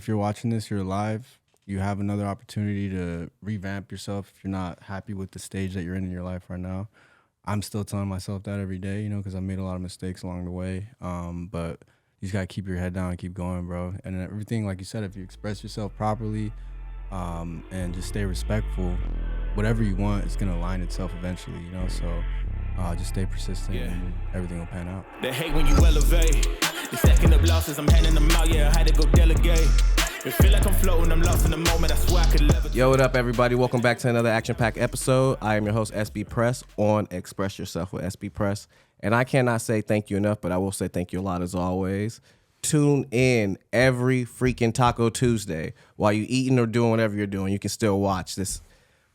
if you're watching this, you're live. You have another opportunity to revamp yourself if you're not happy with the stage that you're in your life right now. I'm still telling myself that every day, because I made a lot of mistakes along the way. But you just gotta keep your head down and keep going, bro. And everything, like you said, if you express yourself properly, and just stay respectful, whatever you want, it's gonna align itself eventually, So just stay persistent and everything will pan out. They hate when you elevate. You're stacking up losses, I'm handing them out, I had to go delegate. It feel like I'm floating, I'm lost in the moment, I swear I could levitate. Yo, what up, everybody? Welcome back to another action-packed episode. I am your host, Sbpress, on Express Yourself with Sbpress. And I cannot say thank you enough, but I will say thank you a lot as always. Tune in every freaking Taco Tuesday. While you eating or doing whatever you're doing, you can still watch this.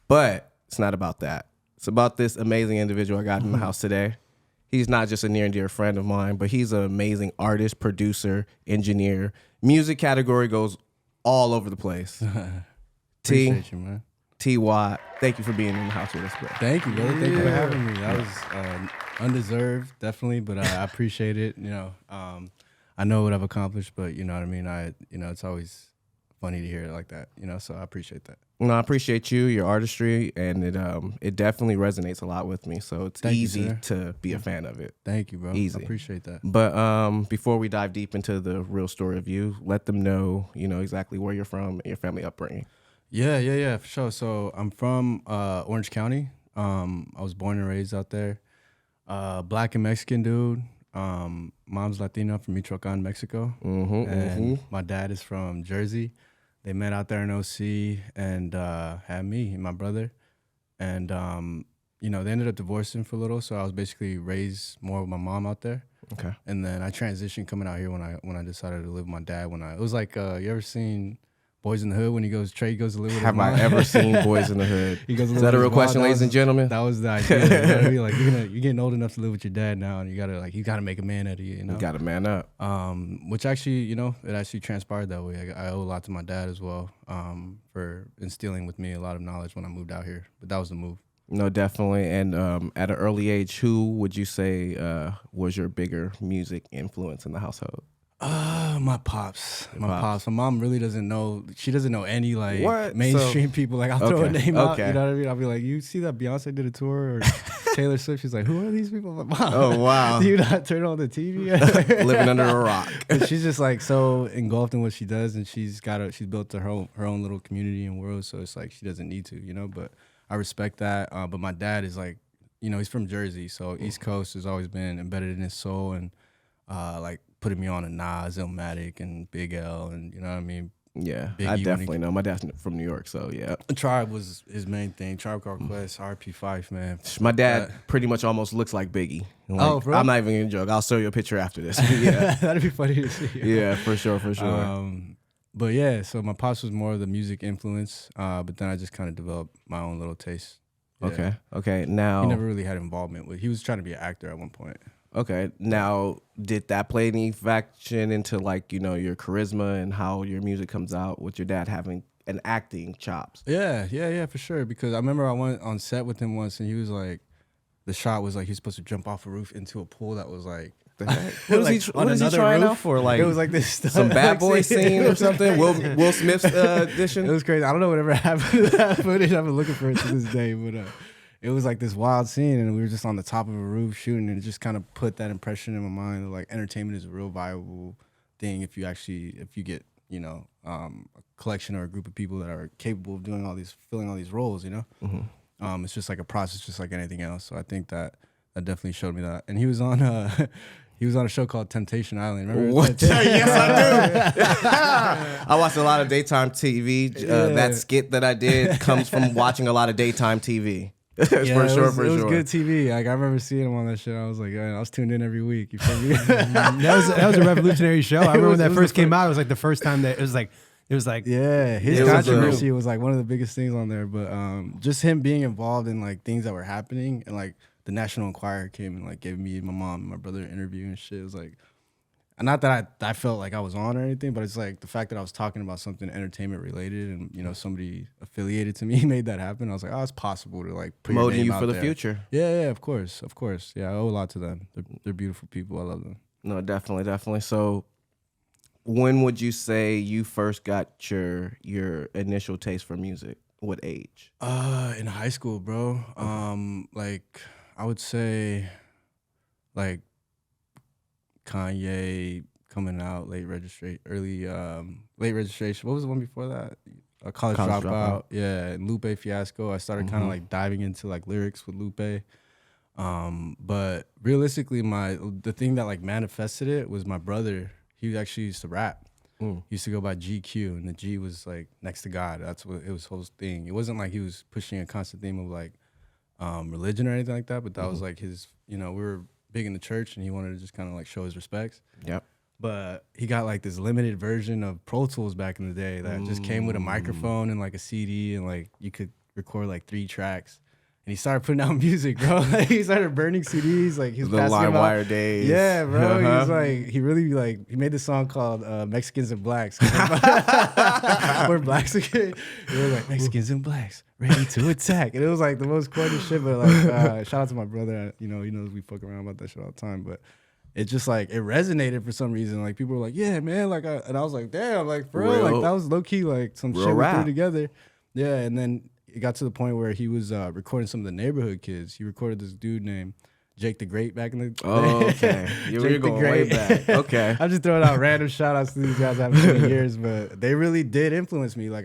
But it's not about that. It's about this amazing individual I got in the house today. He's not just a near and dear friend of mine, but he's an amazing artist, producer, engineer. Music category goes all over the place. Appreciate you, man. T. Watz, thank you for being in the house with us, bro. Thank you, brother. Thank you for having me. That was undeserved, definitely, but I appreciate it. I know what I've accomplished, but you know what I mean. It's always funny to hear it like that. So I appreciate that. No, I appreciate you, your artistry, and it definitely resonates a lot with me. So it's easy to be a fan of it. Thank you, bro. Easy. I appreciate that. But before we dive deep into the real story of you, let them know, exactly where you're from and your family upbringing. Yeah, for sure. So I'm from Orange County. I was born and raised out there. Black and Mexican dude. Mom's Latina from Michoacan, Mexico. And my dad is from Jersey. They met out there in OC and had me and my brother. And, they ended up divorcing for a little. So I was basically raised more with my mom out there. Okay. And then I transitioned coming out here when I decided to live with my dad. It was like, you ever seen Boys in the Hood when Trey goes to live with his mom? Have I ever seen Boys in the Hood? Is that a real question, ladies and gentlemen? That was the idea. You're getting old enough to live with your dad now, and you gotta make a man out of you. You gotta man up. Which actually, it actually transpired that way. I owe a lot to my dad as well, for instilling with me a lot of knowledge when I moved out here. But that was the move. No, definitely. And at an early age, who would you say was your bigger music influence in the household? My pops. My mom really doesn't know. She doesn't know any mainstream people. I'll throw a name out. You know what I mean? I'll be like, you see that Beyonce did a tour or Taylor Swift? She's like, who are these people? I'm like, Mom, oh wow! Do you not turn on the TV? Living under a rock. But she's just so engulfed in what she does, and she's built her own little community and world. So it's like she doesn't need to, But I respect that. But my dad is he's from Jersey, so East Coast has always been embedded in his soul, and putting me on a Nas, Illmatic, and Big L, and you know what I mean? Yeah, Biggie, I definitely know. My dad's from New York, so yeah. Tribe was his main thing. Tribe Called Quest, RP Fife, man. My dad pretty much almost looks like Biggie. Bro? I'm not even gonna joke. I'll show you a picture after this. Yeah, that'd be funny to see. Yeah, for sure. But yeah, so my pops was more of the music influence, but then I just kind of developed my own little taste. Yeah. Okay. Now he never really had involvement with. He was trying to be an actor at one point. Okay. Now, did that play any faction into your charisma and how your music comes out with your dad having an acting chops? Yeah, for sure. Because I remember I went on set with him once, and he was like, the shot was he was supposed to jump off a roof into a pool that was the heck? What is he trying out for? It was like this some bad boy scene or something? Will Smith's edition? It was crazy. I don't know whatever happened to that footage. I've been looking for it to this day, but it was like this wild scene, and we were just on the top of a roof shooting, and it just kind of put that impression in my mind that entertainment is a real viable thing if you get a collection or a group of people that are capable of filling all these roles. It's just like a process, just like anything else. So I think that definitely showed me that. And he was on a show called Temptation Island. Remember? What? Yes, I do. I watched a lot of daytime TV. That skit that I did comes from watching a lot of daytime TV. For sure. It was good TV. I remember seeing him on that show. I was like, I was tuned in every week. You feel me? that was a revolutionary show. I remember when that first came out. It was the first time that it was like his controversy was one of the biggest things on there. But just him being involved in things that were happening, and the National Enquirer came and gave me and my mom and my brother an interview and shit. It was not that I felt like I was on or anything, but it's the fact that I was talking about something entertainment related, and somebody affiliated to me made that happen. I was like, oh, it's possible to put promoting your name you out for the there. future. Yeah, of course. Yeah, I owe a lot to them. They're beautiful people. I love them. No, definitely. So when would you say you first got your initial taste for music? What age? In high school, bro. Like I would say, like Kanye coming out, late registration. What was the one before that? A college dropout. Yeah, and Lupe Fiasco. I started kind of like diving into like lyrics with Lupe. But realistically, the thing that like manifested it was my brother. He actually used to rap. He used to go by GQ, and the G was like next to God. That's what it was, whole thing. It wasn't like he was pushing a constant theme of like religion or anything like that, but that was like his, we were big in the church and he wanted to just kind of like show his respects. Yep. But he got like this limited version of Pro Tools back in the day that just came with a microphone and like a CD, and like you could record like 3 tracks. And he started putting out music, bro. Like he started burning CDs. Like he was the LimeWire days. Yeah, bro. He was like, he made this song called Mexicans and Blacks. We're blacks again. We were like, Mexicans and Blacks, ready to attack. And it was like the most corny shit, but like, shout out to my brother. He knows we fuck around about that shit all the time. But it just like, it resonated for some reason. Like people were like, yeah, man. Like, and I was like, damn, like, bro, like that was low key, like some shit we threw together. Yeah, and then it got to the point where he was recording some of the neighborhood kids. He recorded this dude named Jake the Great back in the day. Oh, okay. You're going way back. Okay. I'm just throwing out random shout outs to these guys I haven't seen in years, but they really did influence me. Like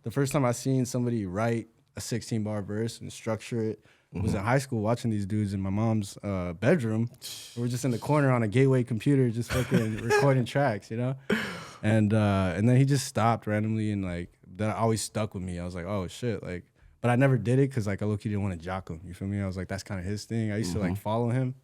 the first time I seen somebody write a 16-bar verse and structure it was in high school, watching these dudes in my mom's bedroom. We were just in the corner on a gateway computer just fucking recording tracks, And then he just stopped randomly, and like that always stuck with me. I was like, oh shit, like. But I never did it because like I low-key didn't want to jock him. You feel me? I was like, that's kind of his thing. I used to like follow him,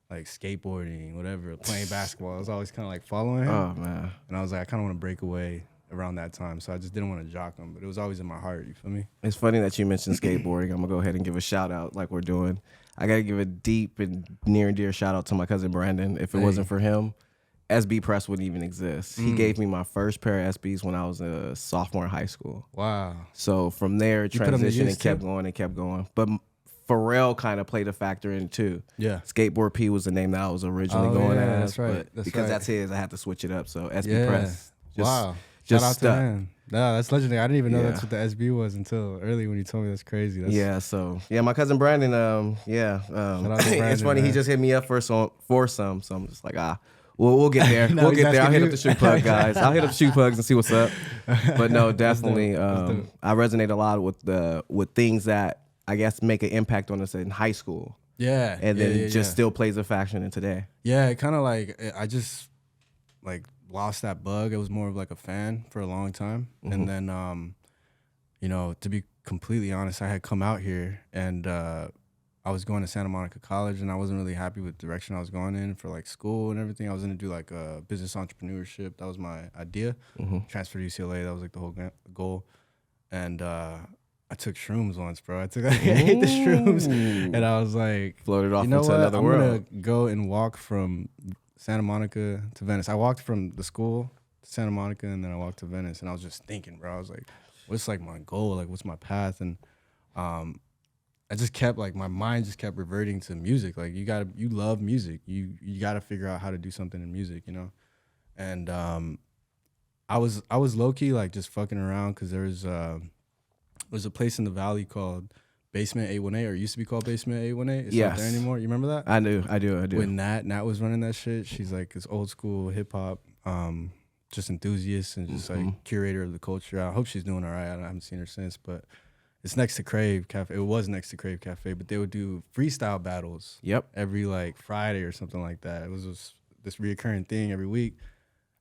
like skateboarding, whatever, playing basketball. I was always kind of like following him. Oh man. And I was like, I kind of want to break away around that time, so I just didn't want to jock him. But it was always in my heart. You feel me? It's funny that you mentioned skateboarding. I'm gonna go ahead and give a shout out like we're doing. I gotta give a deep and near and dear shout out to my cousin Brandon. If it wasn't for him, Sbpress wouldn't even exist. He gave me my first pair of SBs when I was a sophomore in high school. Wow. So from there, transitioned and kept going and kept going. But Pharrell kind of played a factor in too. Yeah. Skateboard P was the name that I was originally going as. That's right. But because that's his, I had to switch it up. So Sbpress. Wow. Shout out to him. No, that's legendary. I didn't even know that's what the SB was until early when you told me. That's crazy. My cousin Brandon, it's funny, man. He just hit me up for some, so I'm just like, we'll get there. We'll get there. I'll hit up the shoe plug, guys. I'll hit up shoe plugs and see what's up. But no, definitely, I resonate a lot with things that I guess make an impact on us in high school. Yeah, and then it just still plays a faction in today. Yeah, it kind of like I just like lost that bug. It was more of like a fan for a long time, and then to be completely honest, I had come out here and I was going to Santa Monica College, and I wasn't really happy with the direction I was going in for like school and everything. I was going to do like business entrepreneurship. That was my idea. Transfer to UCLA. That was like the whole goal. And I took shrooms once, bro. I ate the shrooms, and I was like, floated off into another world. I'm gonna go and walk from Santa Monica to Venice. I walked from the school to Santa Monica, and then I walked to Venice, and I was just thinking, bro. I was like, what's like my goal? Like, what's my path? And I just kept like my mind just kept reverting to music. Like you love music. You gotta figure out how to do something in music, And I was low key like just fucking around because there's a place in the Valley called Basement 818, or it used to be called Basement 818. It's not there anymore. You remember that? I do. When Nat was running that shit, she's like this old school hip hop just enthusiast and just like curator of the culture. I hope she's doing all right. I haven't seen her since, but it's next to Crave Cafe. It was next to Crave Cafe, but they would do freestyle battles. Yep. Every like Friday or something like that. It was just this reoccurring thing every week.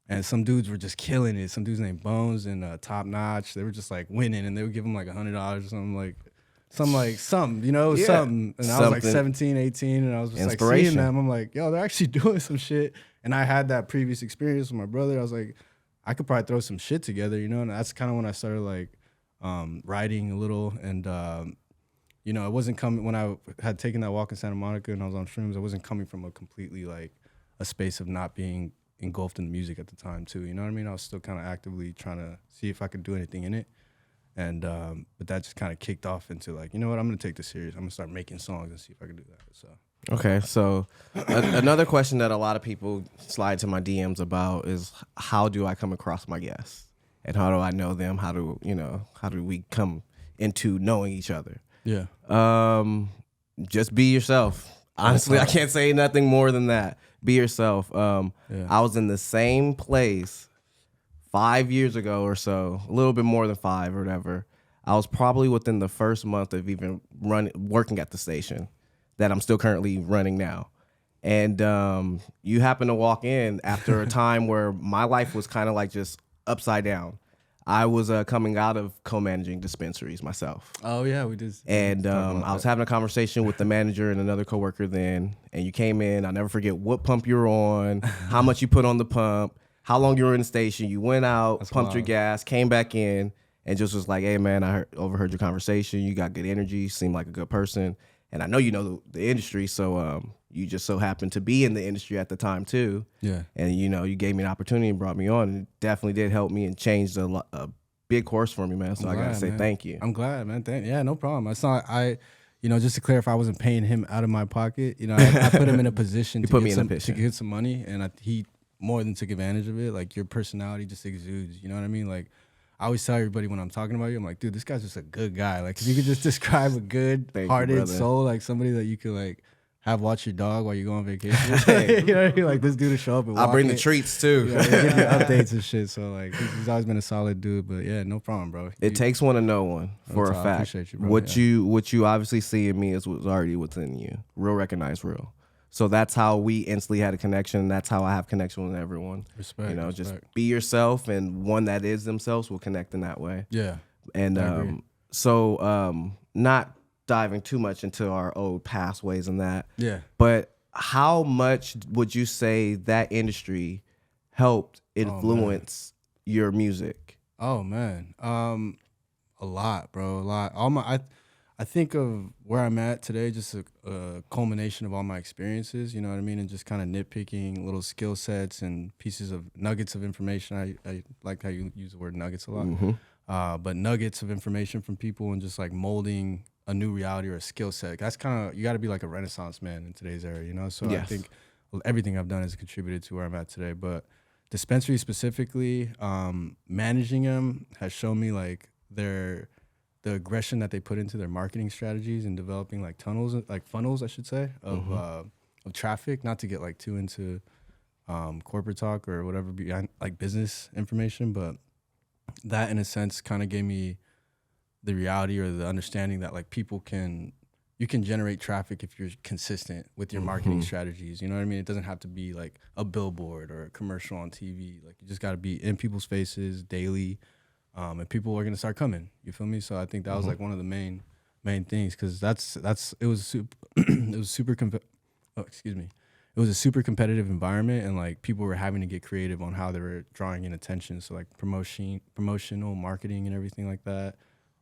And some dudes were just killing it. Some dudes named Bones and Top Notch. They were just like winning, and they would give them like $100 or something something, something. And I was like 17, 18, and I was just like seeing them. I'm like, yo, they're actually doing some shit. And I had that previous experience with my brother. I was like, I could probably throw some shit together, and that's kind of when I started like writing a little. And it wasn't coming when I had taken that walk in Santa Monica and I was on shrooms. I wasn't coming from a completely like a space of not being engulfed in the music at the time too. You know what I mean? I was still kind of actively trying to see if I could do anything in it. And but that just kind of kicked off into like, you know what, I'm gonna take this serious. I'm gonna start making songs and see if I can do that. So Okay, so another question that a lot of people slide to my DMs about is how do I come across my guests and how do I know them? How do we come into knowing each other? Yeah. Just be yourself. Honestly, I can't say nothing more than that. Be yourself. I was in the same place 5 years ago or so, a little bit more than 5 or whatever. I was probably within the first month of even working at the station that I'm still currently running now. And you happen to walk in after a time where my life was kind of like just upside down. I was coming out of co-managing dispensaries myself. Oh yeah, we did. And I was having a conversation with the manager and another coworker then, and you came in. I'll never forget what pump you were on, how much you put on the pump, how long you were in the station. You went out, pumped your gas, came back in, and just was like, hey man, I overheard your conversation. You got good energy, seemed like a good person. And I know you know the industry, so you just so happened to be in the industry at the time too. Yeah. And you gave me an opportunity and brought me on, and it definitely did help me and changed a big course for me, man. So I gotta say thank you. I'm glad, man. Yeah, no problem. It's not just to clarify, I wasn't paying him out of my pocket. I put him in a position to get some money, and he more than took advantage of it. Like your personality just exudes. You know what I mean? Like I always tell everybody when I'm talking about you, I'm like, dude, this guy's just a good guy. Like, if you could just describe a good-hearted soul, like somebody that you could like have watch your dog while you go on vacation. You know what I mean? Like this dude to show up and I'll bring the treats too. Give you updates and shit. So like, he's always been a solid dude. But yeah, no problem, bro. It takes one to know one for a fact. I appreciate you, bro. What you obviously see in me is what's already within you. Real recognize real. So that's how we instantly had a connection. That's how I have connection with everyone. Respect. Just be yourself, and one that is themselves will connect in that way. Yeah. And not diving too much into our old past ways and that. Yeah. But how much would you say that industry helped influence your music? Oh man, a lot, bro. A lot. I think of where I'm at today, just a culmination of all my experiences, you know what I mean? And just kind of nitpicking little skill sets and pieces of nuggets of information. I like how you use the word nuggets a lot. Mm-hmm. But nuggets of information from people and just like molding a new reality or a skill set. That's kind of, you got to be like a Renaissance man in today's era, So yes. I think everything I've done has contributed to where I'm at today. But dispensary specifically, managing them has shown me like the aggression that they put into their marketing strategies and developing like funnels, I should say, of traffic. Not to get like too into corporate talk or whatever behind like business information, but that in a sense kind of gave me the reality or the understanding that like you can generate traffic if you're consistent with your marketing strategies. You know what I mean? It doesn't have to be like a billboard or a commercial on TV. Like you just got to be in people's faces daily. And people are gonna start coming. You feel me? So I think that was like one of the main things, because it was super a super competitive environment, and like people were having to get creative on how they were drawing in attention. So like promotional marketing and everything like that.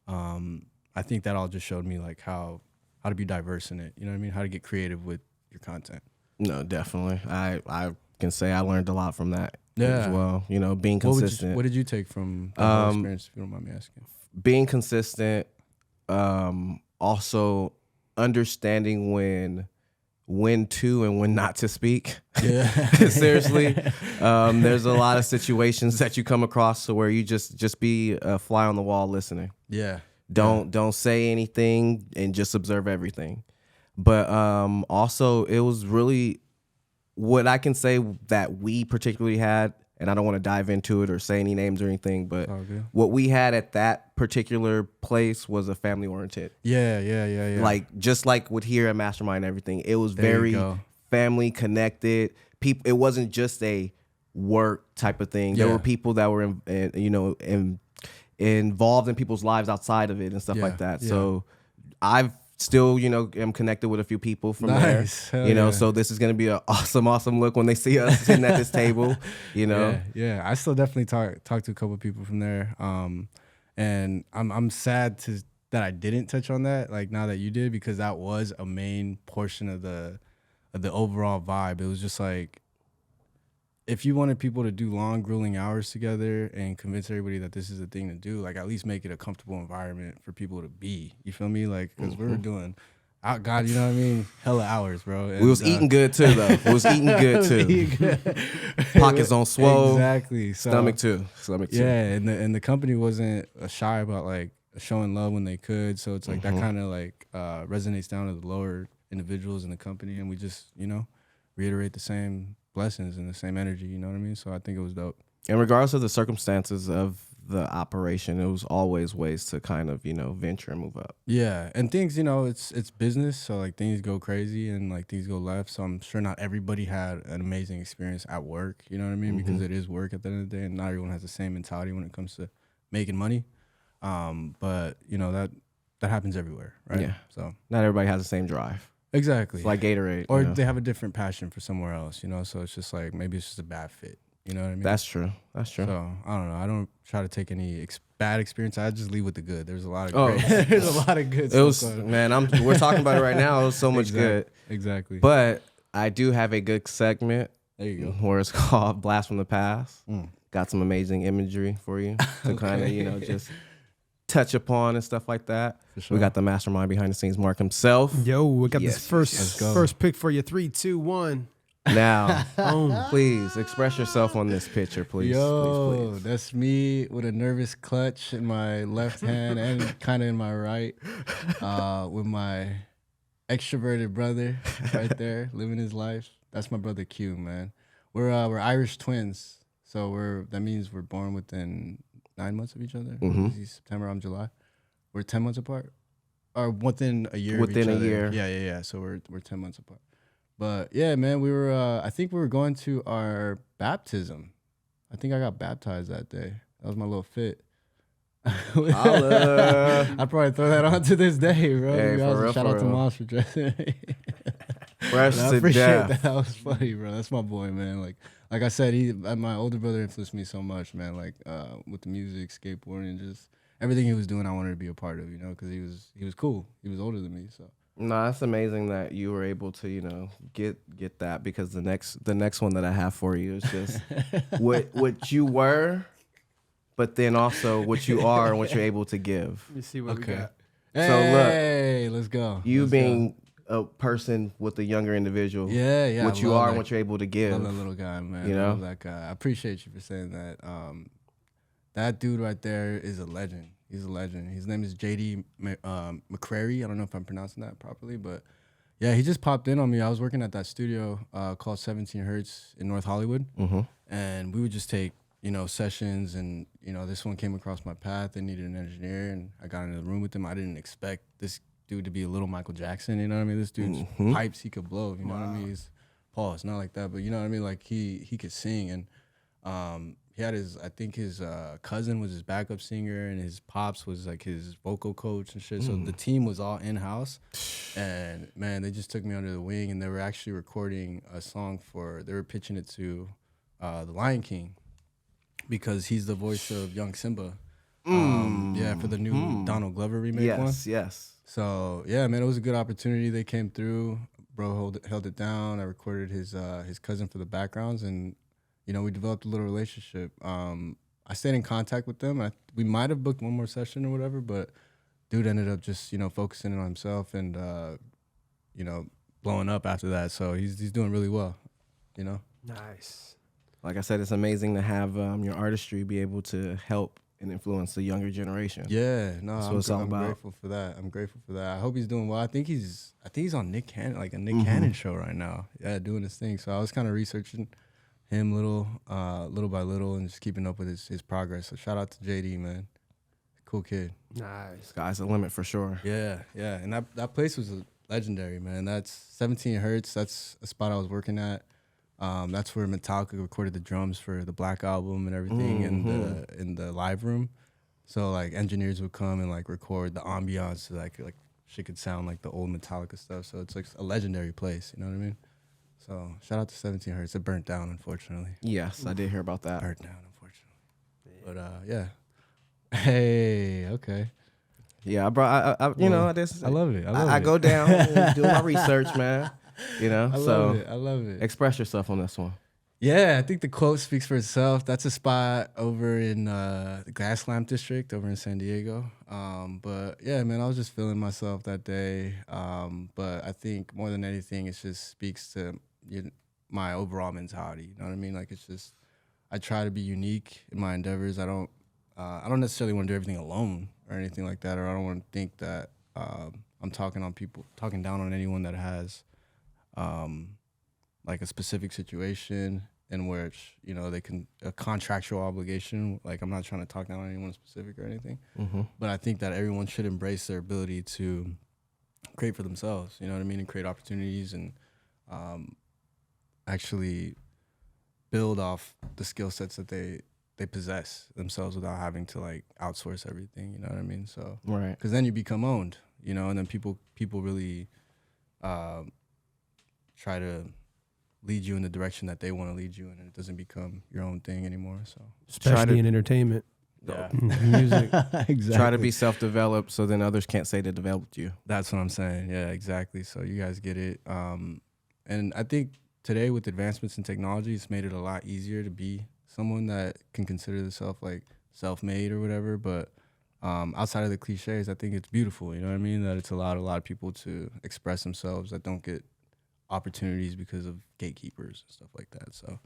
I think that all just showed me like how to be diverse in it. You know what I mean? How to get creative with your content. No, definitely. I can say I learned a lot from that. As well, being consistent. What did you take from that experience, if you don't mind me asking? Being consistent, also understanding when to and when not to speak. Yeah. Seriously. There's a lot of situations that you come across to where you just be a fly on the wall listening. Yeah. Don't say anything and just observe everything. But also it was really what I can say that we particularly had, and I don't want to dive into it or say any names or anything, but what we had at that particular place was a family-oriented. Yeah. Like, just like with here at Mastermind and everything, it was very family-connected. It wasn't just a work type of thing. There were people that were, involved in people's lives outside of it and stuff like that. So I've still, am connected with a few people from there. So this is going to be an awesome look when they see us sitting at this table, Yeah, I still definitely talk to a couple of people from there. And I'm sad that I didn't touch on that, like now that you did, because that was a main portion of the overall vibe. It was just like, if you wanted people to do long, grueling hours together and convince everybody that this is the thing to do, like at least make it a comfortable environment for people to be. You feel me? Like, because we were doing God, you know what I mean? Hella hours, bro. And, We was eating good too, though. We was eating good too. Pockets on swole. Exactly. So, Stomach too. Yeah, and the company wasn't shy about like showing love when they could. So it's like that kind of like resonates down to the lower individuals in the company, and we just reiterate the same blessings and the same energy. You know what I mean? So I think it was dope. And regardless of the circumstances of the operation, it was always ways to kind of venture and move up. Yeah, and things it's business, so like things go crazy and like things go left. So I'm sure not everybody had an amazing experience at work. You know what I mean? Because it is work at the end of the day, and not everyone has the same mentality when it comes to making money. But that happens everywhere, right? Yeah. So Not everybody has the same drive. exactly, It's like Gatorade. or they have a different passion for somewhere else. So it's just like maybe it's just a bad fit. You know what I mean? That's true. That's true. So I don't know. I don't try to take any bad experience. I just leave with the good. There's a lot of Oh. great. There's a lot of good. It was, stuff. man, we're talking about it right now. It was so much good. Exactly. But I do have a good segment There you go. where it's called Blast from the Past. Mm. Got some amazing imagery for you to kind of, just touch upon and stuff like that. For sure. We got the mastermind behind the scenes, Mark himself. Yo, we got Yes, this first yes. Let's go. first pick for you. 3, 2, 1. Now, Boom. please express yourself on this picture, please. Yo, Please, please. that's me with a nervous clutch in my left hand and kind of in my right, with my extroverted brother right there living his life. That's my brother Q, man. We're Irish twins, so that means we're born within 9 months of each other. He's September, I'm July. We're 10 months apart, or within a year. Within of each a other. year. Yeah. So we're 10 months apart. But yeah, man, we were. I think we were going to our baptism. I think I got baptized that day. That was my little fit. Holla. I probably throw that on to this day, bro. Hey, To be for honest, real, shout for out to real. Moms for dressing me. Fresh I to appreciate death. that. That was funny, bro. That's my boy, man. Like I said, my older brother influenced me so much, man. Like with the music, skateboarding, just everything he was doing, I wanted to be a part of, because he was cool. He was older than me, so. No, that's amazing that you were able to, get that, because the next one that I have for you is just what you were, but then also what you are and what you're able to give. Let me see what we Okay. got. Hey, let's go. You Let's being a person with a younger individual. go. Yeah. What I you love are that. and what you're able to give. Love that little guy, man. You I know? love that guy. I appreciate you for saying that. That dude right there is a legend. He's a legend. His name is JD McCrary. I don't know if I'm pronouncing that properly, but yeah, he just popped in on me. I was working at that studio called 17 Hertz in North Hollywood, and we would just take sessions, and this one came across my path. They needed an engineer, and I got into the room with them. I didn't expect this dude to be a little Michael Jackson. You know what I mean? This dude's pipes he could blow. You know what I mean? He's pause, not like that, but you know what I mean? Like he could sing, and he had his cousin was his backup singer, and his pops was like his vocal coach and shit. So the team was all in house, and man, they just took me under the wing, and they were actually recording a song they were pitching it to the Lion King, because he's the voice of young Simba. Yeah, for the new Donald Glover remake one. Yes. So yeah, man, it was a good opportunity. They came through. Bro held it down. I recorded his cousin for the backgrounds, and we developed a little relationship. I stayed in contact with them. We might have booked one more session or whatever, but dude ended up just focusing on himself and blowing up after that. So he's doing really well. Nice. Like I said, it's amazing to have your artistry be able to help and influence the younger generation. Yeah, no, That's what it's all I'm about. grateful for that. I'm grateful for that. I hope he's doing well. I think he's on Nick Cannon, like a Nick Cannon show right now. Yeah, doing his thing. So I was kind of researching him little by little, and just keeping up with his progress. So shout out to JD, man. Cool kid. Nice. Sky's the limit for sure. Yeah. And that place was legendary, man. That's 17 Hertz. That's a spot I was working at. That's where Metallica recorded the drums for the Black Album and everything in the live room. So like engineers would come and like record the ambiance, so like shit could sound like the old Metallica stuff. So it's like a legendary place. You know what I mean? So shout out to 17 Hertz. It burnt down, unfortunately. Yes, I did hear about that. Burnt down, unfortunately. But yeah. Hey, okay. Yeah, bro. I I love it. I go down and do my research, man. I love it. Express yourself on this one. Yeah, I think the quote speaks for itself. That's a spot over in the Gaslamp District over in San Diego. But yeah, man, I was just feeling myself that day. But I think more than anything, it just speaks to my overall mentality. You know what I mean? Like, it's just, I try to be unique in my endeavors. I don't necessarily want to do everything alone or anything like that, or I don't want to think that I'm talking down on anyone that has like a specific situation in which, you know, they can, a contractual obligation. Like, I'm not trying to talk down on anyone specific or anything, but I think that everyone should embrace their ability to create for themselves, you know what I mean, and create opportunities and actually build off the skill sets that they possess themselves without having to like outsource everything, you know what I mean? So, Right. because then you become owned, you know, and then people really try to lead you in the direction that they want to lead you in, and it doesn't become your own thing anymore. So, Especially in entertainment. yeah, Music. exactly. Try to be self-developed so then others can't say they developed you. That's what I'm saying. Yeah, exactly. So you guys get it. And I think today with advancements in technology, it's made it a lot easier to be someone that can consider themselves like self-made or whatever. But outside of the cliches, I think it's beautiful. You know what I mean? That it's allowed a lot of people to express themselves that don't get opportunities because of gatekeepers and stuff like that. So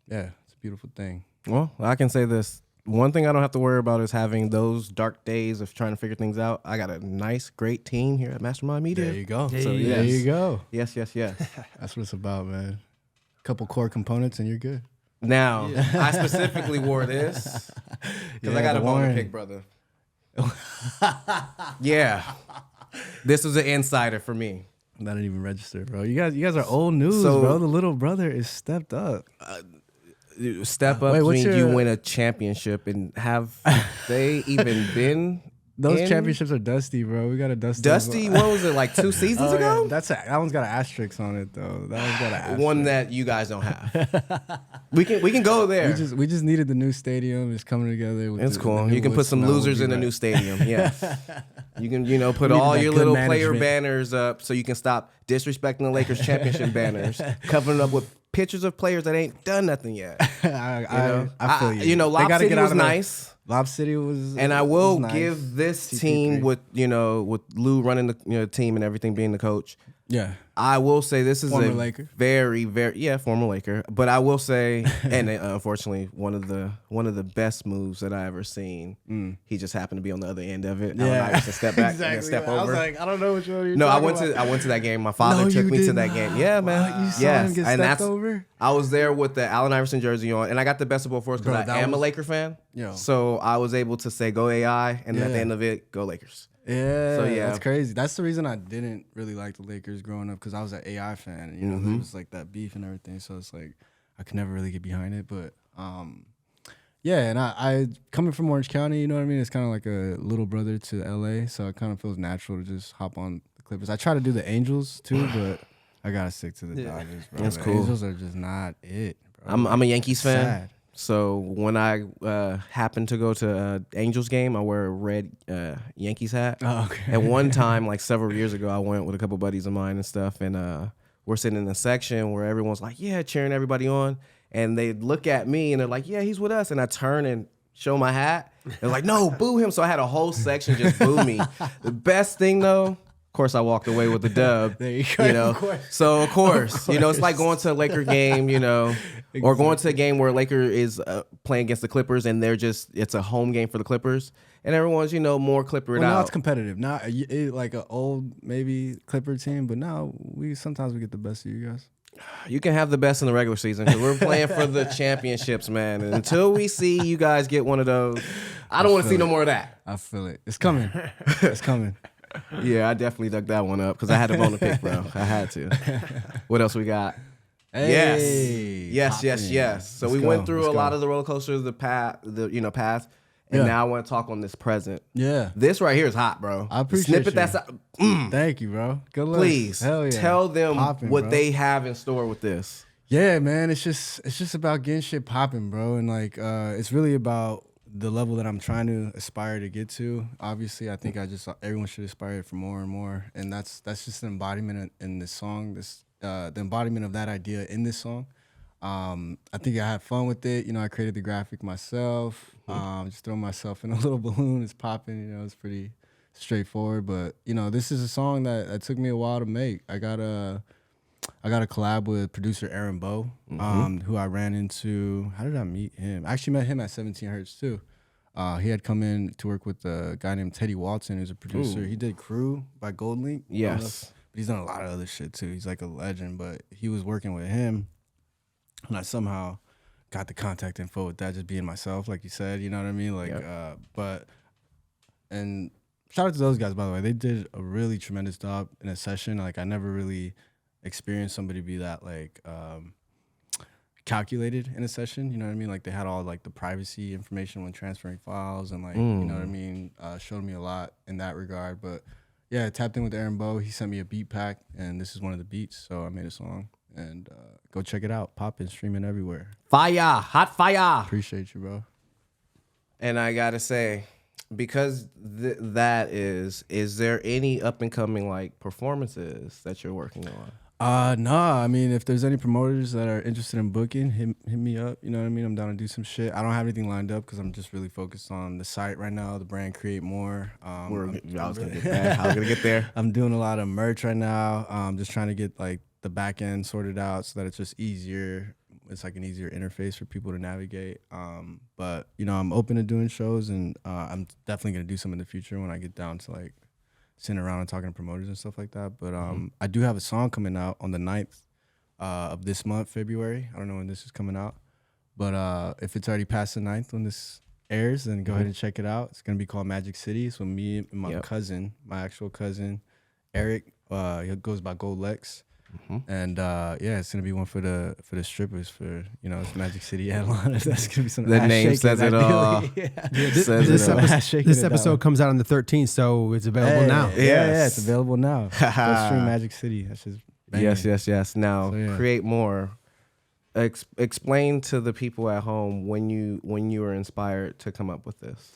yeah, it's a beautiful thing. Well, I can say this. One thing I don't have to worry about is having those dark days of trying to figure things out. I got a nice, great team here at Mastermind Media. There you go. So, There yes. you go. Yes. That's what it's about, man. A couple core components and you're good. Now, I specifically wore this because I got a bone to pick, brother. Yeah. This was an insider for me. That didn't even register, bro. You guys are old news, So- bro. The little brother is stepped up. Step up Wait, what's means you your- win a championship, and have they even been Those in? championships are dusty, bro. We got a dusty. Dusty, what was it, like 2 seasons ago? Yeah. That one's got an asterisk on it though. That one's got an asterisk. One that you guys don't have. We can go there. we just needed the new stadium. It's coming together. With It's the cool. new You can wood put some smell. We'll losers be in the right. new stadium. Yes. You can, put We need all that your good little player management. banners up so you can stop disrespecting the Lakers championship banners, covering up with pictures of players that ain't done nothing yet. I feel you. They Lob gotta City get out was of the- nice. Lob City was, And I will was nice. give this CP3. team with Lou running the team and everything, being the coach. Yeah. I will say this is Former a Laker. very, very former Laker. But I will say, and unfortunately, one of the best moves that I ever seen. He just happened to be on the other end of it. Allen Iverson step back and then step over. I was like, I don't know which one you're No, I talking about. went to that game. My father No, took you me to did that not. game. Yeah, man. Wow, you saw yes, him get and stepped that's over? I was there with the Allen Iverson jersey on, and I got the best of both worlds Bro, because I that am a was- Laker fan. Yo. So I was able to say go AI, and at the Yeah. end of it, go Lakers. Yeah, So, yeah. that's crazy. That's the reason I didn't really like the Lakers growing up, because I was an AI fan. And, you know, there was like that beef and everything. So it's like I could never really get behind it. But yeah, and I coming from Orange County, you know what I mean? It's kind of like a little brother to LA. So it kind of feels natural to just hop on the Clippers. I try to do the Angels too, but I gotta stick to the Dodgers, bro. That's The cool. Angels are just not it, bro. I'm a Yankees fan. Sad. So when I happen to go to Angels game, I wear a red Yankees hat. Oh, okay. At one time, like several years ago, I went with a couple buddies of mine and stuff, and we're sitting in a section where everyone's like, yeah, cheering everybody on. And they look at me and they're like, yeah, he's with us. And I turn and show my hat. They're like, no, boo him. So I had a whole section just boo me. The best thing though, of course, I walked away with the dub. There you go. You know, Of course. so of course, it's like going to a Laker game, or going to a game where Laker is playing against the Clippers, and it's a home game for the Clippers, and everyone's more Clippered Well, now out. it's competitive. Now, like an old maybe Clipper team, but now sometimes we get the best of you guys. You can have the best in the regular season because we're playing for the championships, man. And until we see you guys get one of those, I don't want to see no more of that. I feel it. It's coming. It's coming. Yeah, I definitely dug that one up because I had to bone to pick, bro. I had to. What else we got? Hey, Yes. poppin'. So Let's we go. went through Let's a go. lot of the roller coasters, the path, and Yeah. now I want to talk on this present. Yeah. This right here is hot, bro. I appreciate Snippet you. that's Thank you, bro. Good luck. please Hell yeah. tell them Poppin', what bro. they have in store with this. Yeah, man. It's just about getting shit popping, bro. And like, it's really about the level that I'm trying to aspire to get to. Obviously, I think everyone should aspire for more and more. And that's just an embodiment in this song. The embodiment of that idea in this song. I think I had fun with it. You know, I created the graphic myself. Just throwing myself in a little balloon. It's popping. You know, it's pretty straightforward. But you know, this is a song that took me a while to make. I got a collab with producer Aaron Bow, who I ran into. How did I meet him? I actually met him at 17 Hertz too. He had come in to work with a guy named Teddy Watson, who's a producer. He did Crew by Gold Link. Yes. But he's done a lot of other shit too. He's like a legend, but he was working with him. And I somehow got the contact info with that, just being myself, like you said, you know what I mean? Like, and shout out to those guys, by the way. They did a really tremendous job in a session. Like, I never really experienced somebody be that, like, calculated in a session, you know what I mean? Like, they had all, like, the privacy information when transferring files and, like, you know what I mean? Showed me a lot in that regard. But, yeah, I tapped in with Aaron Bow. He sent me a beat pack, and this is one of the beats, so I made a song. And go check it out. Poppin', streaming everywhere. Fire, hot fire. Appreciate you, bro. And I gotta say, because that is there any up and coming like performances that you're working on? Nah. I mean, if there's any promoters that are interested in booking, hit me up. You know what I mean? I'm down to do some shit. I don't have anything lined up because I'm just really focused on the site right now, the brand Create More. I was gonna get there. I'm doing a lot of merch right now. Just trying to get like the back end sorted out so that it's just easier. It's like an easier interface for people to navigate. But you know, I'm open to doing shows, and I'm definitely gonna do some in the future when I get down to like sitting around and talking to promoters and stuff like that. But I do have a song coming out on the 9th of this month, February. I don't know when this is coming out, but if it's already past the 9th when this airs, then go ahead and check it out. It's gonna be called Magic City. It's with me and my cousin, my actual cousin, Eric. He goes by Gold Lex. And yeah, it's gonna be one for the strippers, for you know, it's Magic City headliners. That's gonna be some. The name says it all. This episode comes out on the 13th, so it's available now. Yeah, it's available now. Go stream Magic City. That's just banging. Yes. Now, Create More. Explain to the people at home when you were inspired to come up with this.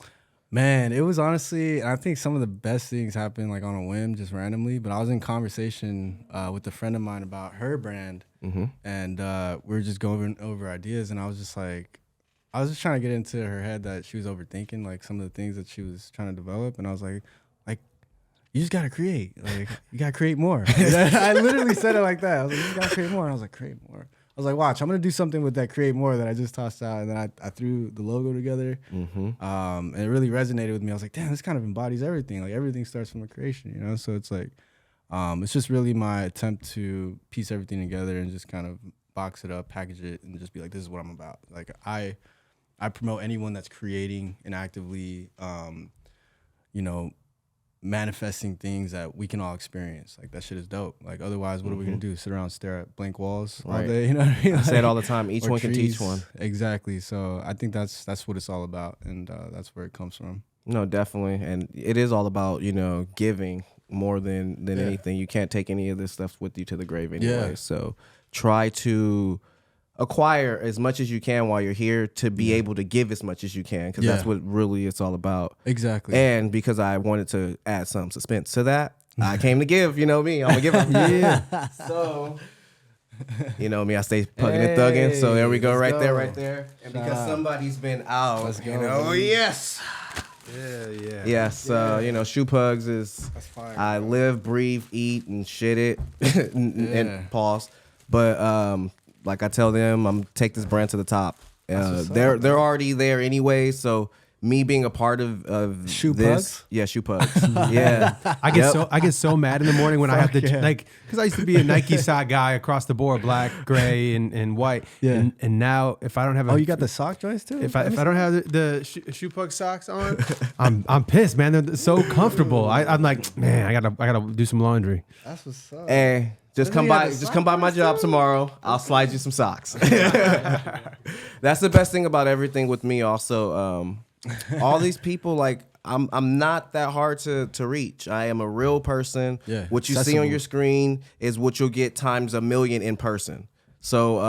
Man, it was honestly, I think some of the best things happened like on a whim, just randomly. But I was in conversation with a friend of mine about her brand, and we were just going over ideas. And I was just trying to get into her head that she was overthinking like some of the things that she was trying to develop. And I was like, you just gotta create, like you gotta create more. I literally said it like that. I was like, you just gotta create more. And I was like, create more. I was like, watch, I'm gonna do something with that Create More that I just tossed out, and then I threw the logo together, and it really resonated with me. I was like, damn, this kind of embodies everything. Like everything starts from a creation, you know. So it's like, it's just really my attempt to piece everything together and just kind of box it up, package it, and just be like, this is what I'm about. Like I promote anyone that's creating and actively, you know, manifesting things that we can all experience. Like that shit is dope. Like otherwise, what are we gonna do? Sit around and stare at blank walls all day? You know what I mean? I say it all the time. Each one can teach one. Exactly. So I think that's what it's all about, and that's where it comes from. No, definitely, and it is all about, you know, giving more than anything. You can't take any of this stuff with you to the grave anyway. So try to acquire as much as you can while you're here to be able to give as much as you can, because that's what really it's all about. Exactly. And because I wanted to add some suspense to that, I came to give. You know me, I'm a giver. So you know me, I stay plugging and thugging. So there we go, right there. And because somebody's been out, let's go, you know, yes. Yes, you know, Shoe Pugs is fire, I live, breathe, eat, and shit it, and pause. But like I tell them, I'm take this brand to the top. They're already there anyway, so me being a part of Shoe this, Pugs? Yeah, Shoe Pugs, yeah. I get so mad in the morning when I have to like, because I used to be a Nike sock guy across the board, black, gray, and white. Yeah. And now if I don't have you got the sock joints too? If I don't have the Shoe Pug socks on, I'm pissed, man. They're so comfortable. I'm like, man, I gotta do some laundry. That's what's up. Hey, just come by my job tomorrow. I'll slide you some socks. That's the best thing about everything with me. Also, all these people, like, I'm not that hard to reach. I am a real person. Yeah, what you see on your screen is what you'll get times a million in person. So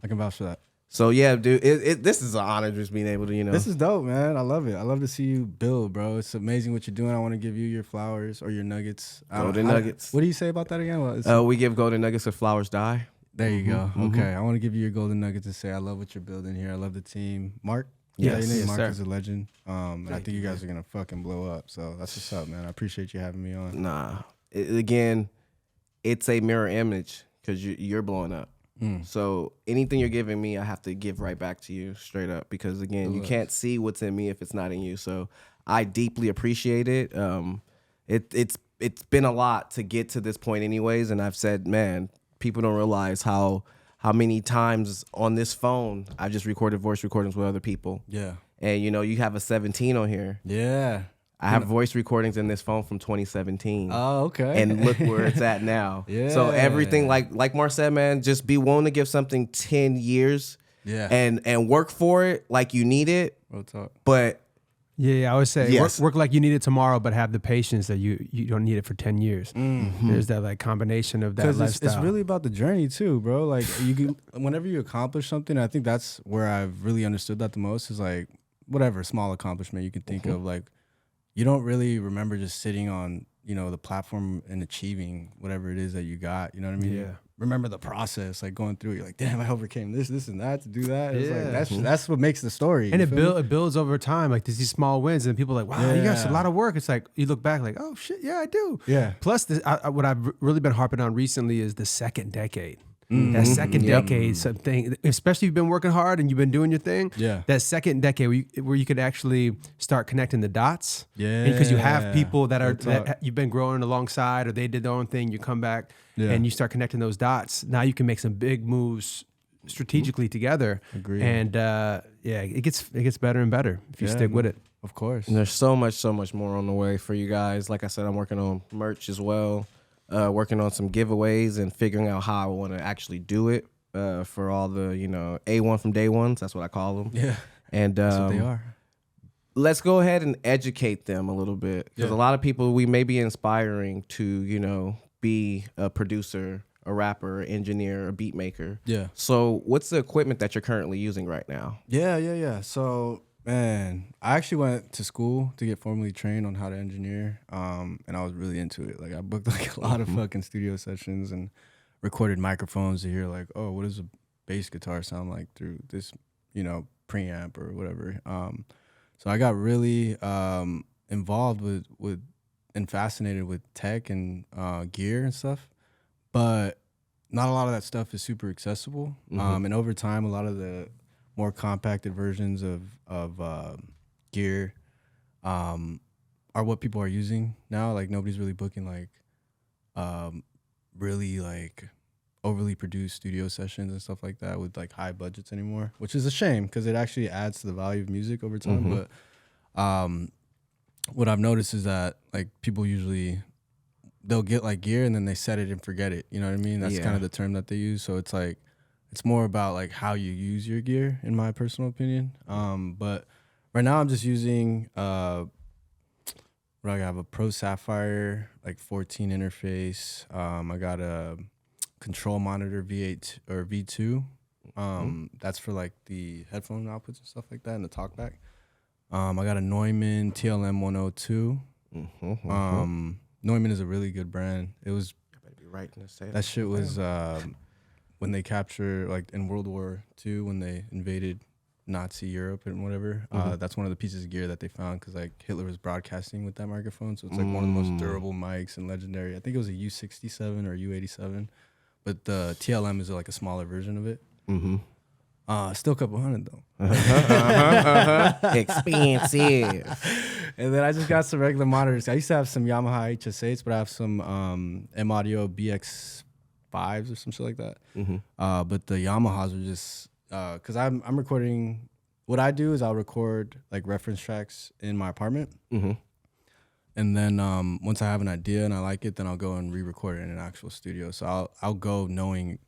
I can vouch for that. So yeah, dude, this is an honor just being able to, you know. This is dope, man. I love it. I love to see you build, bro. It's amazing what you're doing. I want to give you your flowers or your nuggets. Golden nuggets. What do you say about that again? We give golden nuggets if flowers die. There you go. Okay, I want to give you your golden nugget to say I love what you're building here. I love the team. Mark? Yes, your name? yes, Mark sir. is a legend. And I think you guys are going to fucking blow up. So that's what's up, man. I appreciate you having me on. Nah, again, it's a mirror image because you're blowing up. So anything you're giving me, I have to give right back to you straight up because, again, you can't see what's in me if it's not in you. So I deeply appreciate it. It's been a lot to get to this point anyways, and I've said, man, people don't realize how many times on this phone I've just recorded voice recordings with other people. Yeah. And, you have a 17 on here. Yeah. I have voice recordings in this phone from 2017. Oh, okay. And look where it's at now. Yeah. So everything, like Mar said, man, just be willing to give something 10 years. Yeah. And work for it like you need it. Real talk. But Yeah, I would say Yes. work like you need it tomorrow, but have the patience that you don't need it for 10 years. There's that like combination of that Because lifestyle. it's really about the journey too, bro. Like you can, whenever you accomplish something, I think that's where I've really understood that the most is like whatever small accomplishment you can think of, like you don't really remember just sitting on, the platform and achieving whatever it is that you got. You know what I mean? Yeah. Remember the process, like going through it. You're like, damn, I overcame this, and that to do that. It's Yeah. like that's what makes the story. and you it feel me? it builds over time. Like there's these small wins, and people are like, wow, you got a Yeah. lot of work. It's like you look back, like, oh shit, yeah, I do. Yeah. Plus, what I've really been harping on recently is the second decade. That second decade, something, especially if you've been working hard and you've been doing your thing. Yeah. That second decade where you could actually start connecting the dots. Yeah. Because you have people that Real talk. that you've been growing alongside, or they did their own thing. You come back Yeah. and you start connecting those dots. Now you can make some big moves strategically together. Agreed. And it gets better and better if you Yeah, stick with it. Of course. And there's so much more on the way for you guys. Like I said, I'm working on merch as well, working on some giveaways and figuring out how I want to actually do it for all the, A1 from day ones. That's what I call them. Yeah. And That's what they are. let's go ahead and educate them a little bit. Because a lot of people, we may be inspiring to, be a producer, a rapper, engineer, a beat maker. Yeah. So what's the equipment that you're currently using right now? Yeah. So, man, I actually went to school to get formally trained on how to engineer, and I was really into it. Like, I booked like a lot of fucking studio sessions and recorded microphones to hear like, oh, what does a bass guitar sound like through this, preamp or whatever. So I got really involved with and fascinated with tech and gear and stuff, but not a lot of that stuff is super accessible. And over time, a lot of the more compacted versions of gear are what people are using now. Like nobody's really booking like really like overly produced studio sessions and stuff like that with like high budgets anymore, which is a shame because it actually adds to the value of music over time. But what I've noticed is that like people usually they'll get like gear and then they set it and forget it. You know what I mean? That's kind of the term that they use. So it's like it's more about like how you use your gear, in my personal opinion. But right now I'm just using I have a Pro Sapphire like 14 interface. I got a control monitor V8 or V2. That's for like the headphone outputs and stuff like that and the talkback. I got a Neumann TLM 102. Neumann is a really good brand. It was that shit was when they captured like in World War II when they invaded Nazi Europe and whatever. That's one of the pieces of gear that they found because like Hitler was broadcasting with that microphone, so it's like one of the most durable mics and legendary. I think it was a U67 or U87, but the TLM is like a smaller version of it. Still a couple hundred though. Expensive. And then I just got some regular monitors. I used to have some Yamaha HS8s, but I have some M Audio BX5s or some shit like that. But the Yamahas are just because I'm recording. What I do is I'll record like reference tracks in my apartment, and then once I have an idea and I like it, then I'll go and re-record it in an actual studio. So I'll go knowing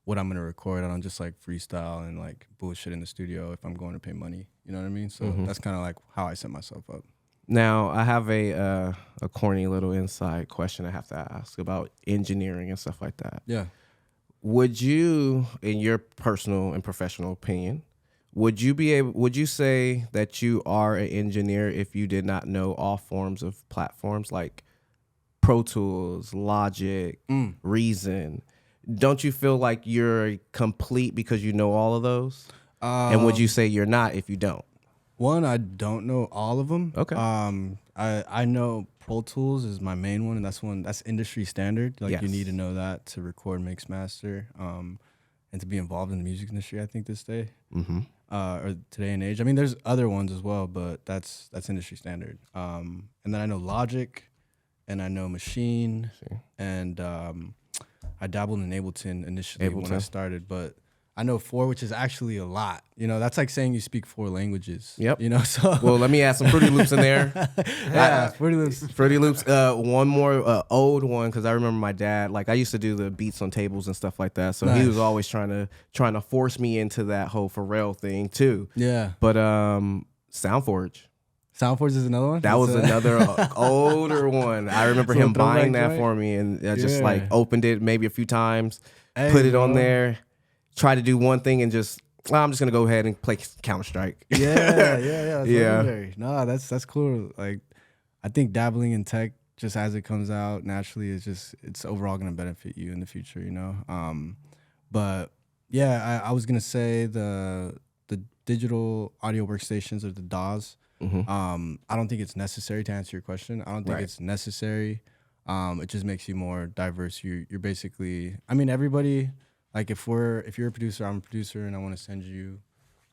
what I'm gonna record. I don't just like freestyle and like bullshit in the studio if I'm going to pay money. You know what I mean? So that's kind of like how I set myself up. Now, I have a corny little inside question I have to ask about engineering and stuff like that. Yeah. Would you, in your personal and professional opinion, would you say that you are an engineer if you did not know all forms of platforms like Pro Tools, Logic, Reason? don't you feel like you're complete because you know all of those? And would you say you're not if you don't? One, I don't know all of them. Okay. I know Pro Tools is my main one, and that's industry standard. Like you need to know that to record, mix, master, and to be involved in the music industry. I think this day, or today and age. I mean, there's other ones as well, but that's industry standard. And then I know Logic, and I know Machine, and I dabbled in Ableton initially when I started, but I know 4, which is actually a lot. You know, that's like saying you speak 4 languages. Yep. You know, so well, let me add some Fruity Loops in there. Fruity Loops. Fruity Loops. One more old one because I remember my dad. Like I used to do the beats on tables and stuff like that. So he was always trying to force me into that whole Pharrell thing too. Yeah. But SoundForge. SoundForge is another one? That was another older one. I remember him buying that for me, and I just like opened it maybe a few times, put it on there, try to do one thing, and just I'm just gonna go ahead and play Counter-Strike. Yeah. Legendary. No, that's cool. Like I think dabbling in tech just as it comes out naturally it's overall gonna benefit you in the future, you know. But yeah, I was gonna say the digital audio workstations or the DAWs. I don't think it's necessary to answer your question. I don't think it's necessary. It just makes you more diverse. You're basically, I mean, everybody, like if you're a producer, I'm a producer, and I want to send you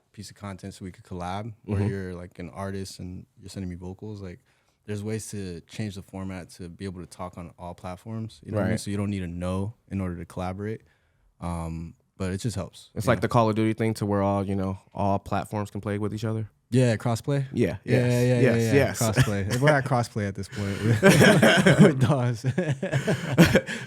a piece of content so we could collab, or you're like an artist and you're sending me vocals, like there's ways to change the format to be able to talk on all platforms. You know what I mean? So you don't need to know in order to collaborate. But it just helps. It's like the Call of Duty thing to where all platforms can play with each other. Yeah, crossplay. Yeah. Yes. Crossplay. We're at crossplay at this point with DAWs.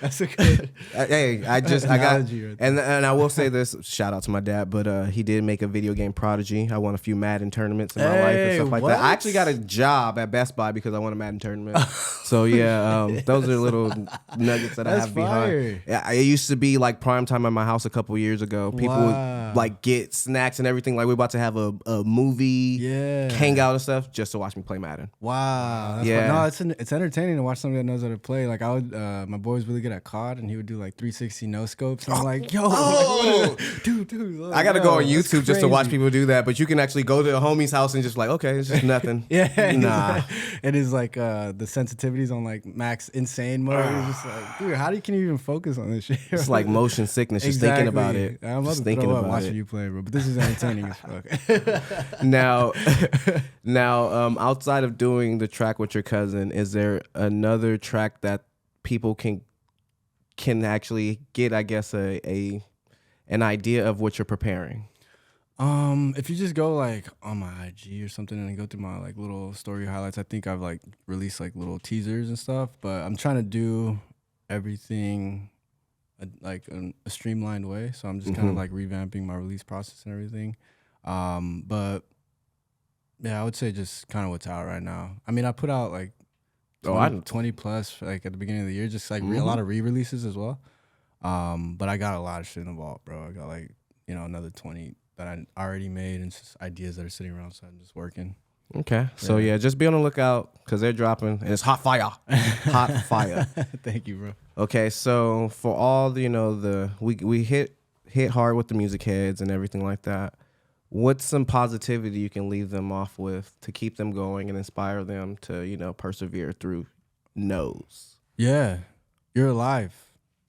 That's a good. Hey, I got, right, and I will say this. Shout out to my dad, but he did make a video game prodigy. I won a few Madden tournaments in my life and stuff like that. I actually got a job at Best Buy because I won a Madden tournament. So yeah, those are little nuggets that I have behind. Yeah, it used to be like prime time at my house a couple years ago. People would like get snacks and everything. Like we're about to have a movie. Hang out and stuff just to watch me play Madden. Wow. That's no, it's entertaining to watch somebody that knows how to play. Like I would, my boy was really good at COD, and he would do like 360 no scopes. And I'm like, yo, dude. Like, I got to go on YouTube just to watch people do that. But you can actually go to a homie's house and just like, okay, it's just nothing. Nah. It is like the sensitivities on like max insane mode. It's just like, dude, how can you even focus on this shit? It's like motion sickness, just thinking about it. I'm about to throw up watching you play, bro. But this is entertaining as fuck. Now, outside of doing the track with your cousin, is there another track that people can actually get, I guess, an idea of what you're preparing? If you just go like on my IG or something and go through my like little story highlights, I think I've like released like little teasers and stuff. But I'm trying to do everything like in a streamlined way, so I'm just kind of like revamping my release process and everything. But yeah, I would say just kind of what's out right now. I mean, I put out like 20 plus like at the beginning of the year, just like a lot of re-releases as well. But I got a lot of shit involved, bro. I got like, another 20 that I already made, and it's just ideas that are sitting around, so I'm just working. Okay. So yeah, just be on the lookout because they're dropping, and it's hot fire. Hot fire. Thank you, bro. Okay, so for all the we hit hard with the music heads and everything like that. What's some positivity you can leave them off with to keep them going and inspire them to, persevere through no's? Yeah, you're alive.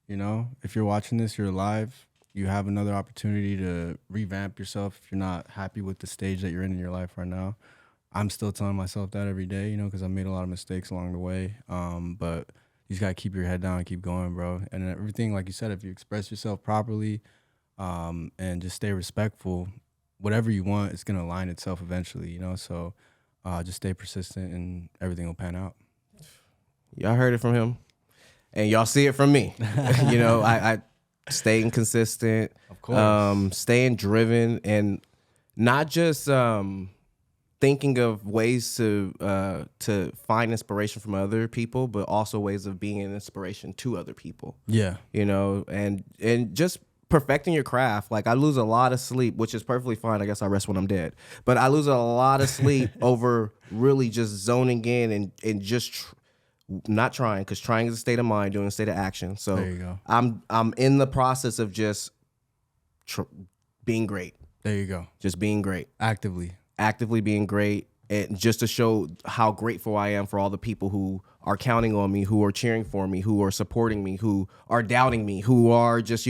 If you're watching this, you're alive. You have another opportunity to revamp yourself if you're not happy with the stage that you're in your life right now. I'm still telling myself that every day, because I made a lot of mistakes along the way. But you just got to keep your head down and keep going, bro. And everything, like you said, if you express yourself properly and just stay respectful, whatever you want, it's going to align itself eventually, So just stay persistent and everything will pan out. Y'all heard it from him. And y'all see it from me. I staying consistent. Of course. Staying driven and not just thinking of ways to find inspiration from other people, but also ways of being an inspiration to other people. Yeah. And just perfecting your craft. Like I lose a lot of sleep, which is perfectly fine. I guess I rest when I'm dead. But I lose a lot of sleep over really just zoning in and just Not trying, because trying is a state of mind, doing a state of action. So There you go. I'm in the process of just being great. There you go. Just being great. Actively Being great. And just to show how grateful I am for all the people who are counting on me, who are cheering for me, who are supporting me, who are doubting me, who are just,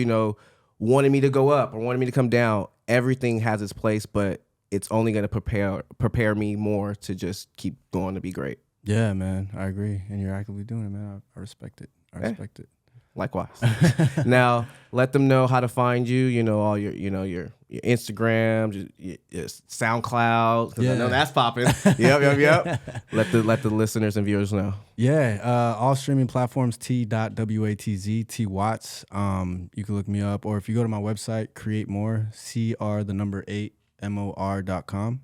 wanting me to go up or wanting me to come down. Everything has its place, but it's only going to prepare me more to just keep going to be great. Yeah, man. I agree. And you're actively doing it, man. I respect it. I respect it. Likewise. Now, let them know how to find you. All your Instagram, your SoundCloud. Because I know that's popping. Yep. Let the listeners and viewers know. Yeah. All streaming platforms. T.Watz. T Watts. You can look me up, or if you go to my website, Create More. CR8MOR.com.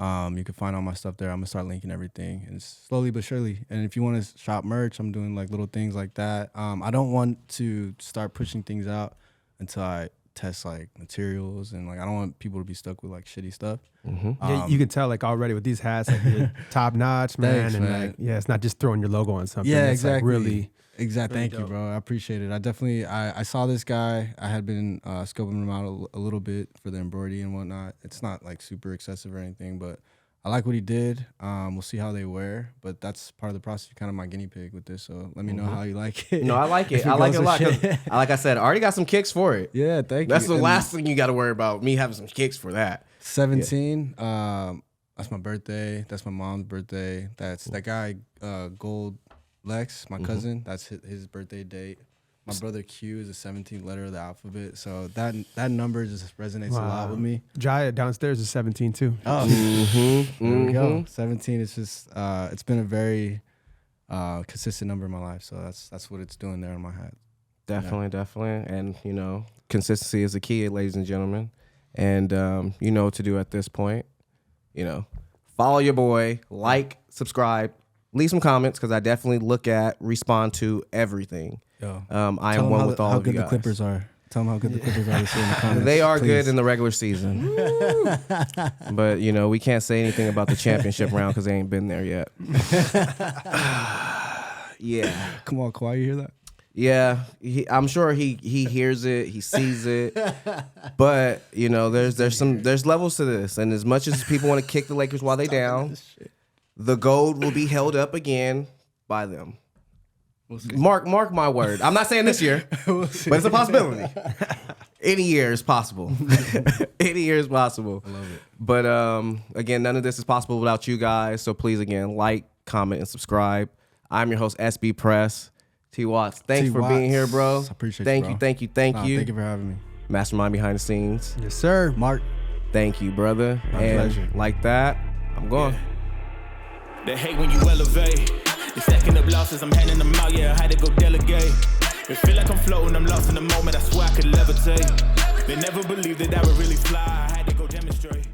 You can find all my stuff there. I'm gonna start linking everything, and slowly but surely. And if you want to shop merch, I'm doing like little things like that. I don't want to start pushing things out until I test like materials, and like I don't want people to be stuck with like shitty stuff. Yeah, you can tell like already with these hats, like you're top notch, man. Thanks, and man. like, yeah, it's not just throwing your logo on something. Yeah, it's exactly. Like really. Exactly. Really Thank you, dope. bro. I appreciate it. I saw this guy. I had been scoping him out a little bit for the embroidery and whatnot. It's not like super excessive or anything, but I like what he did. We'll see how they wear, but that's part of the process. You're kind of my guinea pig with this, so let me know how you like it. No, I like it. I like it a lot. 'Cause, like I said, I already got some kicks for it. Yeah, thank you. That's the last thing you got to worry about. Me having some kicks for that. 17. That's my birthday. That's my mom's birthday. That's that guy, Gold Lex, my cousin. That's his birthday date. My brother Q is the 17th letter of the alphabet, so that number just resonates a lot with me. Jaya downstairs is 17 too. Oh, there we go. 17. It's just it's been a very consistent number in my life, so that's what it's doing there on my hat. Definitely. And consistency is the key, ladies and gentlemen. And you know what to do at this point. Follow your boy, like, subscribe, leave some comments, because I definitely respond to everything. Yo, I am one with all of you guys. How good the Clippers are. Tell them how good the Clippers are this year in the comments. They are please. good in the regular season. But, we can't say anything about the championship round because they ain't been there yet. Yeah. Come on, Kawhi, you hear that? Yeah. I'm sure he hears it. He sees it. But, there's levels to this. And as much as people want to kick the Lakers while they down, the gold will be held up again by them. We'll see. Mark my word. I'm not saying this year, but it's a possibility. Any year is possible. Any year is possible. I love it. But again, none of this is possible without you guys. So please, again, like, comment, and subscribe. I'm your host, Sbpress. T Watts. Thanks for being here, bro. I appreciate Thank you, you, bro. thank you, thank you. Thank you for having me. Mastermind behind the scenes. Yes, sir. Mark. Thank you, brother. My and pleasure. like that, I'm going. They hate when you elevate. You're stacking up losses, I'm handing them out, yeah, I had to go delegate. It feel like I'm floating, I'm lost in the moment, I swear I could levitate. They never believed that I would really fly, I had to go demonstrate.